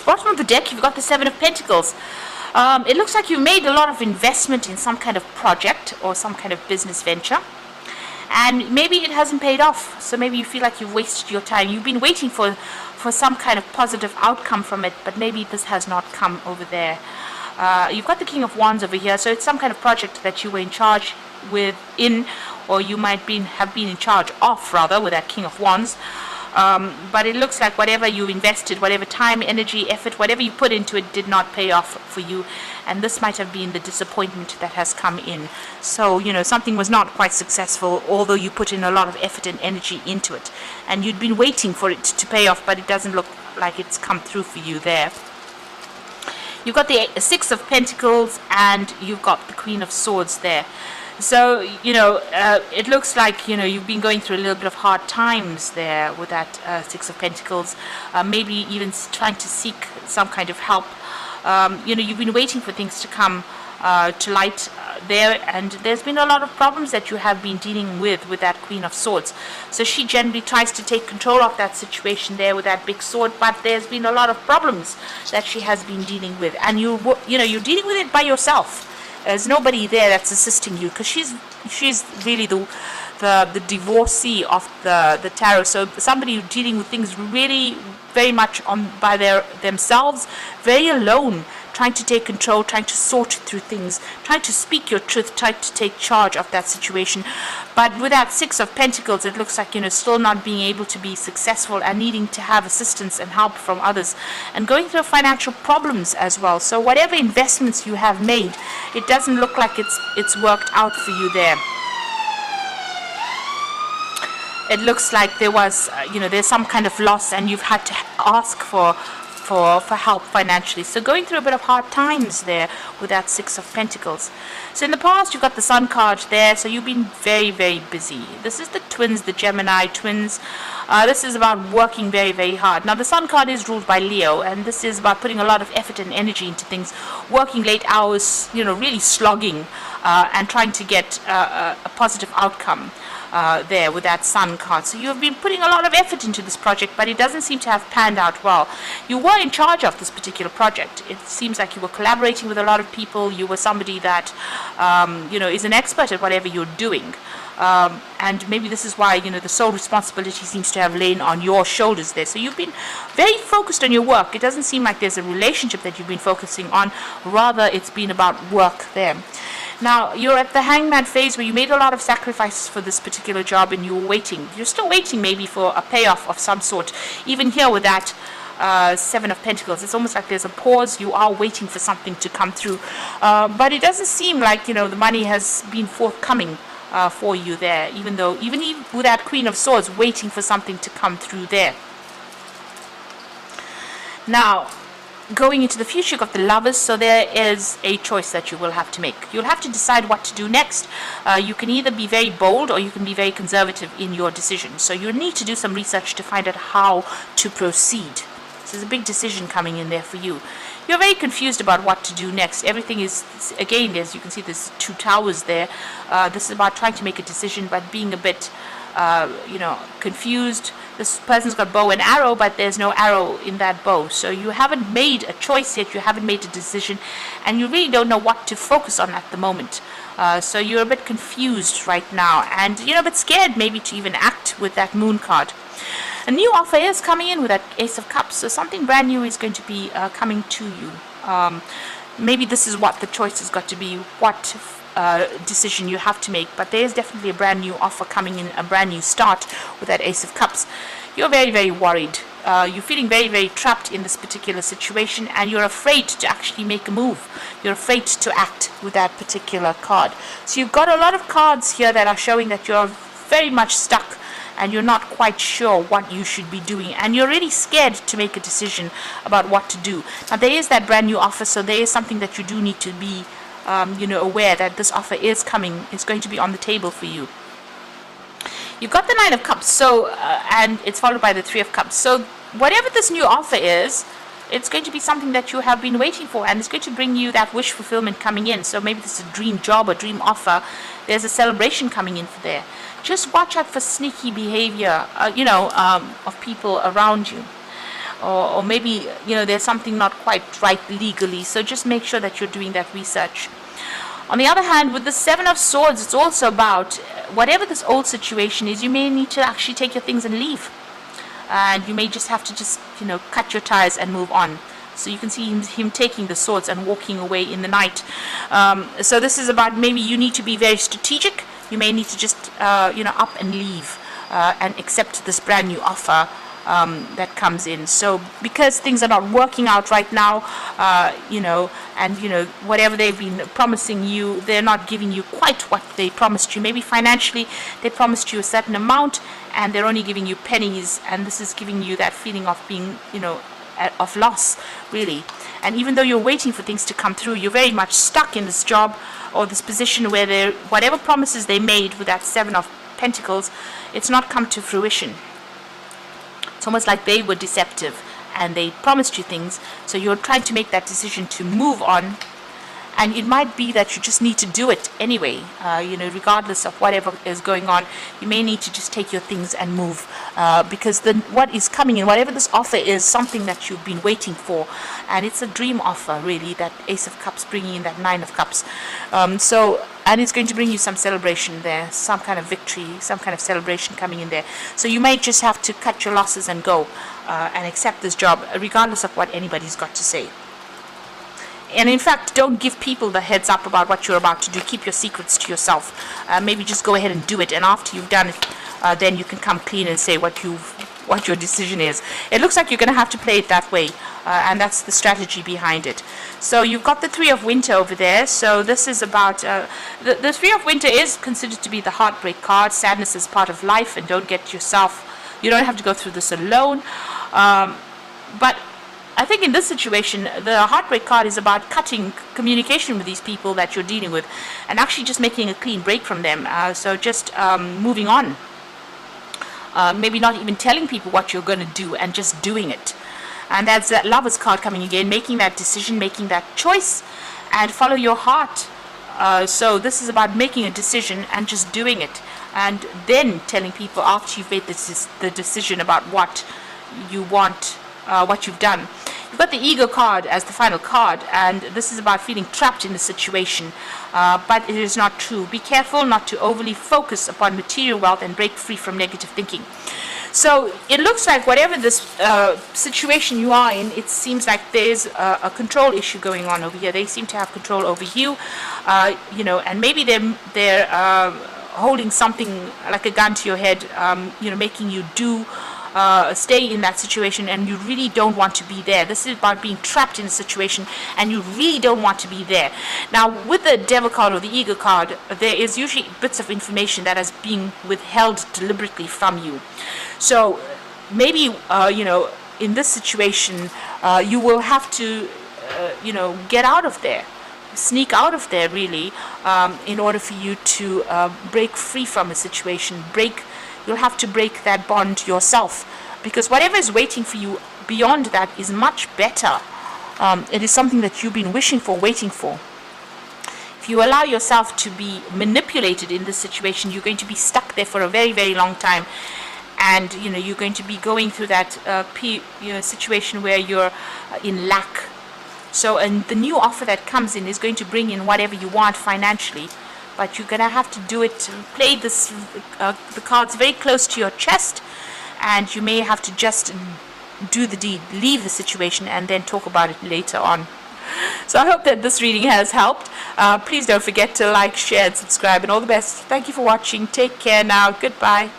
bottom of the deck, you've got the Seven of Pentacles. It looks like you've made a lot of investment in some kind of project or some kind of business venture, and maybe it hasn't paid off. So maybe you feel like you've wasted your time. You've been waiting for some kind of positive outcome from it, but maybe this has not come over there. You've got the King of Wands over here, so it's some kind of project that you were in charge or you might have been in charge of, rather, with that King of Wands. But it looks like whatever you invested, whatever time, energy, effort, whatever you put into it did not pay off for you. And this might have been the disappointment that has come in. So, something was not quite successful, although you put in a lot of effort and energy into it. And you'd been waiting for it to pay off, but it doesn't look like it's come through for you there. You've got the Six of Pentacles and you've got the Queen of Swords there. So, it looks like, you've been going through a little bit of hard times there with that Six of Pentacles, maybe even trying to seek some kind of help. You've been waiting for things to come to light there, and there's been a lot of problems that you have been dealing with that Queen of Swords. So she generally tries to take control of that situation there with that big sword, but there's been a lot of problems that she has been dealing with, and you're dealing with it by yourself. There's nobody there that's assisting you, because she's really the divorcee of the tarot. So somebody dealing with things really very much by themselves, very alone, trying to take control, trying to sort through things, trying to speak your truth, trying to take charge of that situation. But with that Six of Pentacles, it looks like, still not being able to be successful and needing to have assistance and help from others, and going through financial problems as well. So whatever investments you have made, it doesn't look like it's worked out for you there. It looks like there was, there's some kind of loss, and you've had to ask for help financially. So going through a bit of hard times there with that Six of Pentacles. So in the past, you've got the Sun card there, so you've been very, very busy. This is the twins, the Gemini twins. This is about working very, very hard. Now, the Sun card is ruled by Leo, and this is about putting a lot of effort and energy into things, working late hours, really slogging, and trying to get a positive outcome. There with that Sun card. So you have been putting a lot of effort into this project, but it doesn't seem to have panned out well. You were in charge of this particular project. It seems like you were collaborating with a lot of people. You were somebody that is an expert at whatever you're doing, and maybe this is why the sole responsibility seems to have lain on your shoulders there. So you've been very focused on your work. It doesn't seem like there's a relationship that you've been focusing on, rather it's been about work there. Now, you're at the Hangman phase where you made a lot of sacrifices for this particular job, and you're waiting. You're still waiting maybe for a payoff of some sort. Even here with that Seven of Pentacles, it's almost like there's a pause. You are waiting for something to come through. But it doesn't seem like, the money has been forthcoming for you there, even with that Queen of Swords waiting for something to come through there. Now, going into the future, you've got the Lovers, so there is a choice that you will have to make. You'll have to decide what to do next. You can either be very bold or you can be very conservative in your decision. So you need to do some research to find out how to proceed. So there's a big decision coming in there for you. You're very confused about what to do next. Everything is, again, as you can see, there's two towers there. This is about trying to make a decision, but being a bit confused. This person's got bow and arrow, but there's no arrow in that bow. So you haven't made a choice yet, you haven't made a decision, and you really don't know what to focus on at the moment. So you're a bit confused right now, and a bit scared maybe to even act with that Moon card. A new offer is coming in with that Ace of Cups, so something brand new is going to be coming to you. Maybe this is what the choice has got to be, what decision you have to make, but there is definitely a brand new offer coming in, a brand new start with that Ace of Cups. You're very, very worried. You're feeling very, very trapped in this particular situation, and you're afraid to actually make a move. You're afraid to act with that particular card. So you've got a lot of cards here that are showing that you're very much stuck and you're not quite sure what you should be doing, and you're really scared to make a decision about what to do. Now, there is that brand new offer, so there is something that you do need to be aware that this offer is coming. It's going to be on the table for you. You've got the Nine of Cups, so and it's followed by the Three of Cups. So whatever this new offer is, it's going to be something that you have been waiting for, and it's going to bring you that wish fulfillment coming in. So maybe this is a dream job or dream offer. There's a celebration coming in for there. Just watch out for sneaky behavior, of people around you. or maybe there's something not quite right legally. So just make sure that you're doing that research. On the other hand, with the Seven of Swords, it's also about whatever this old situation is, you may need to actually take your things and leave. And you may just have to cut your ties and move on. So you can see him taking the swords and walking away in the night. So this is about maybe you need to be very strategic. You may need to just, up and leave and accept this brand new offer that comes in. So because things are not working out right now, whatever they've been promising you, they're not giving you quite what they promised you. Maybe financially they promised you a certain amount and they're only giving you pennies, and this is giving you that feeling of being, of loss, really. And even though you're waiting for things to come through, you're very much stuck in this job or this position where whatever promises they made with that Seven of Pentacles, it's not come to fruition. It's almost like they were deceptive and they promised you things, so you're trying to make that decision to move on, and it might be that you just need to do it anyway, regardless of whatever is going on. You may need to just take your things and move, because what is coming in, whatever this offer is, something that you've been waiting for, and it's a dream offer, really, that Ace of Cups bringing in that Nine of Cups. And it's going to bring you some celebration there, some kind of victory, some kind of celebration coming in there. So you may just have to cut your losses and go and accept this job, regardless of what anybody's got to say. And in fact, don't give people the heads up about what you're about to do. Keep your secrets to yourself. Maybe just go ahead and do it, and after you've done it, then you can come clean and say what your decision is. It looks like you're going to have to play it that way, and that's the strategy behind it. So you've got the Three of Winter over there. So this is about the Three of Winter is considered to be the heartbreak card. Sadness is part of life, and you don't have to go through this alone. But I think in this situation, the heartbreak card is about cutting communication with these people that you're dealing with and actually just making a clean break from them. So just moving on. Maybe not even telling people what you're going to do and just doing it. And that's that Lover's card coming again, making that decision, making that choice, and follow your heart. So this is about making a decision and just doing it. And then telling people after you've made the decision about what you want, what you've done. You've got the Ego card as the final card, and this is about feeling trapped in a situation, but it is not true. Be careful not to overly focus upon material wealth and break free from negative thinking. So it looks like whatever this situation you are in, it seems like there's a control issue going on over here. They seem to have control over you, and maybe they're holding something like a gun to your head, making you stay in that situation, and you really don't want to be there. This is about being trapped in a situation and you really don't want to be there. Now with the Devil card or the Ego card, there is usually bits of information that is being withheld deliberately from you. So maybe in this situation you will have to get out of there, sneak out of there, really, in order for you to break free from a situation. You'll have to break that bond yourself, because whatever is waiting for you beyond that is much better. It is something that you've been wishing for, waiting for. If you allow yourself to be manipulated in this situation, you're going to be stuck there for a very, very long time. And you're going to be going through that situation where you're in lack. So, and the new offer that comes in is going to bring in whatever you want financially. But you're going to have to do it, play the cards very close to your chest, and you may have to just do the deed, leave the situation, and then talk about it later on. So I hope that this reading has helped. Please don't forget to like, share, and subscribe, and all the best. Thank you for watching. Take care now. Goodbye.